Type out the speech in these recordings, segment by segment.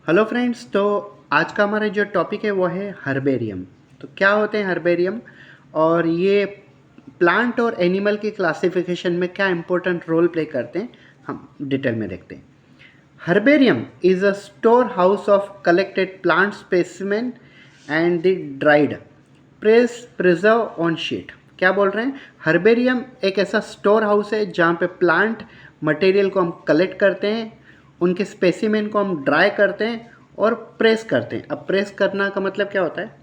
Hello friends. तो आज का हमारा जो टॉपिक है वो है हर्बेरियम। तो क्या होते हैं हर्बेरियम और ये प्लांट और एनिमल की क्लासिफिकेशन में क्या इंपॉर्टेंट रोल प्ले करते हैं हम डिटेल में देखते हैं। Herbarium is a store house of collected plant specimen and the dried preserve on sheet. क्या बोल रहे हैं? हर्बेरियम एक ऐसा स्टोर हाउस है जहाँ पे प्लांट मटेरियल को हम कलेक्ट करते हैं, उनके स्पेसिमेन को हम ड्राई करते हैं और प्रेस करते हैं। अब प्रेस करना का मतलब क्या होता है?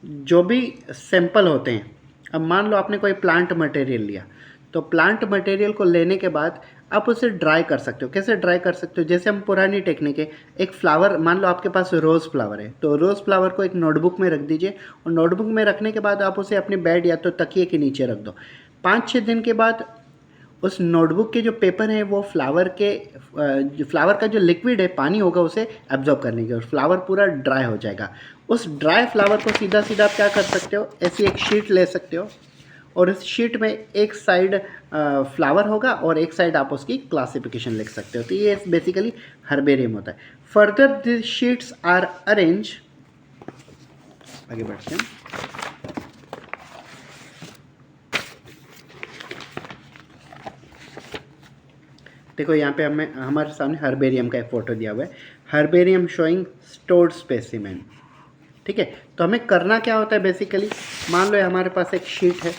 जो भी सैंपल होते हैं, अब मान लो आपने कोई प्लांट मटेरियल लिया, तो प्लांट मटेरियल को लेने के बाद आप उसे ड्राई कर सकते हो। कैसे ड्राई कर सकते हो? जैसे हम पुरानी टेक्निक है, एक फ्लावर मान लो आपके पास रोज़ फ्लावर है, तो रोज़ फ्लावर को एक नोटबुक में रख दीजिए और नोटबुक में रखने के बाद आप उसे अपने बेड या तो तकिए के नीचे रख दो। 5-6 दिन के बाद उस नोटबुक के जो पेपर हैं वो फ्लावर का जो लिक्विड है, पानी होगा, उसे एब्जॉर्ब करने के और फ्लावर पूरा ड्राई हो जाएगा। उस ड्राई फ्लावर को सीधा सीधा आप क्या कर सकते हो, ऐसी एक शीट ले सकते हो और इस शीट में एक साइड फ्लावर होगा और एक साइड आप उसकी क्लासिफिकेशन लिख सकते हो। तो ये बेसिकली हर्बेरियम होता है। Further this sheets are arrange, आगे बढ़ते हैं। देखो यहाँ पे हमें हमारे सामने हर्बेरियम का एक फ़ोटो दिया हुआ है, हर्बेरियम शोइंग स्टोर्ड स्पेसिमेन। ठीक है, तो हमें करना क्या होता है बेसिकली, मान लो हमारे पास एक शीट है,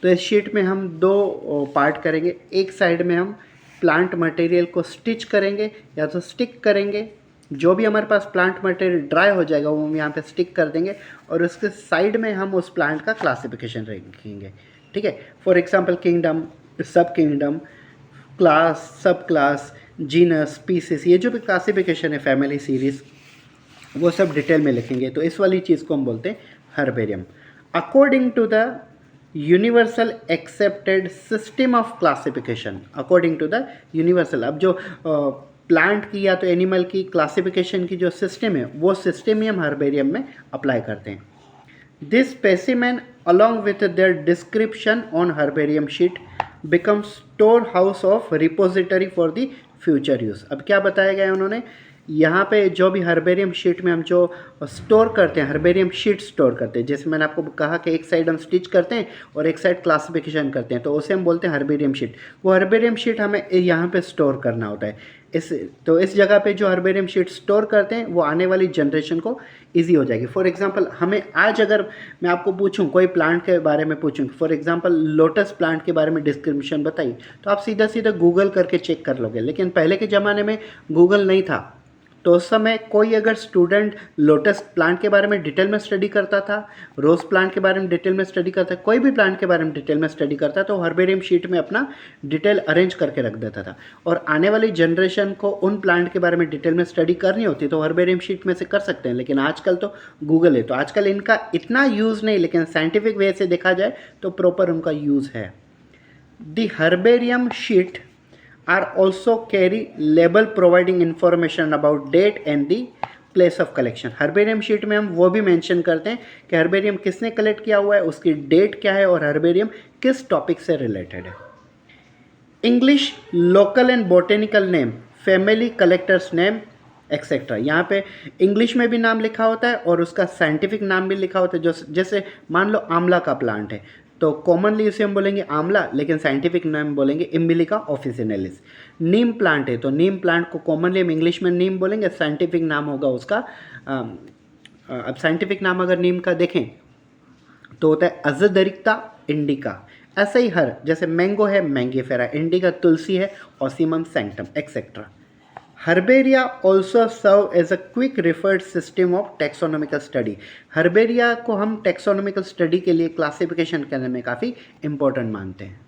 तो इस शीट में हम दो पार्ट करेंगे। एक साइड में हम प्लांट मटेरियल को स्टिच करेंगे या तो स्टिक करेंगे। जो भी हमारे पास प्लांट मटेरियल ड्राई हो जाएगा वो हम यहाँ पे स्टिक कर देंगे और उसके साइड में हम उस प्लांट का क्लासिफिकेशन रखेंगे। ठीक है, फॉर एग्जांपल किंगडम, सब किंगडम, क्लास, सब क्लास, जीनस, स्पीसीज, ये जो भी क्लासिफिकेशन है, फैमिली, सीरीज, वो सब डिटेल में लिखेंगे। तो इस वाली चीज़ को हम बोलते हैं herbarium. According to the universal accepted system of classification, according to the universal, अब जो प्लांट की या तो एनिमल की क्लासिफिकेशन की जो सिस्टम है, वो सिस्टम ही हम हर्बेरियम में अप्लाई करते हैं। This specimen along with their description on herbarium sheet becomes storehouse of repository for the future use। अब क्या बताया गया है उन्होंने यहाँ पे, जो भी हर्बेरियम शीट में हम जो स्टोर करते हैं, हर्बेरियम शीट स्टोर करते हैं, जैसे मैंने आपको कहा कि एक साइड हम स्टिच करते हैं और एक साइड क्लासिफिकेशन करते हैं, तो उसे हम बोलते हैं हर्बेरियम शीट। वो हर्बेरियम शीट हमें यहाँ पे स्टोर करना होता है। इस जगह पे जो हर्बेरियम शीट स्टोर करते हैं वो आने वाली जनरेशन को ईजी हो जाएगी। फॉर एग्जांपल, हमें आज अगर मैं आपको पूछूं, कोई प्लांट के बारे में पूछूं, फॉर एग्जांपल लोटस प्लांट के बारे में डिस्क्रिप्शन बताइए, तो आप सीधा सीधा गूगल करके चेक कर लोगे। लेकिन पहले के ज़माने में गूगल नहीं था, तो उस समय कोई अगर स्टूडेंट लोटस प्लांट के बारे में डिटेल में स्टडी करता था, रोज़ प्लांट के बारे में डिटेल में स्टडी करता, कोई भी प्लांट के बारे में डिटेल में स्टडी करता, तो हर्बेरियम शीट में अपना डिटेल अरेंज करके रख देता था। और आने वाली जनरेशन को उन प्लांट के बारे में डिटेल में स्टडी करनी होती तो हर्बेरियम शीट में से कर सकते हैं। लेकिन आजकल तो गूगल है, तो आजकल इनका इतना यूज़ नहीं, लेकिन साइंटिफिक वे से देखा जाए तो प्रॉपर उनका यूज़ है। The herbarium sheet are also carry label providing information about date and the place of collection। Herbarium sheet में हम वो भी मेंशन करते हैं कि हर्बेरियम किसने कलेक्ट किया हुआ है, उसकी डेट क्या है और हर्बेरियम किस टॉपिक से रिलेटेड है। English local and botanical name, family, collectors name, etcetera. यहाँ पे इंग्लिश में भी नाम लिखा होता है और उसका साइंटिफिक नाम भी लिखा होता है। जो जैसे मान लो आंवला का प्लांट है, तो कॉमनली उसे हम बोलेंगे आंवला, लेकिन साइंटिफिक नाम बोलेंगे इम्बिलिका ऑफिसिनेलिस। नीम प्लांट है, तो नीम प्लांट को कॉमनली हम इंग्लिश में नीम बोलेंगे, साइंटिफिक नाम होगा उसका अब साइंटिफिक नाम अगर नीम का देखें तो होता है अजदरिक्ता इंडिका। ऐसे ही हर, जैसे मैंगो है मैंगीफेरा, इंडिका तुलसी है, ocimum sanctum, etcetera. Herbaria also serve as a quick referred system of taxonomical study. Herbaria को हम टेक्सोनॉमिकल स्टडी के लिए क्लासिफिकेशन करने में काफ़ी इंपॉर्टेंट मानते हैं।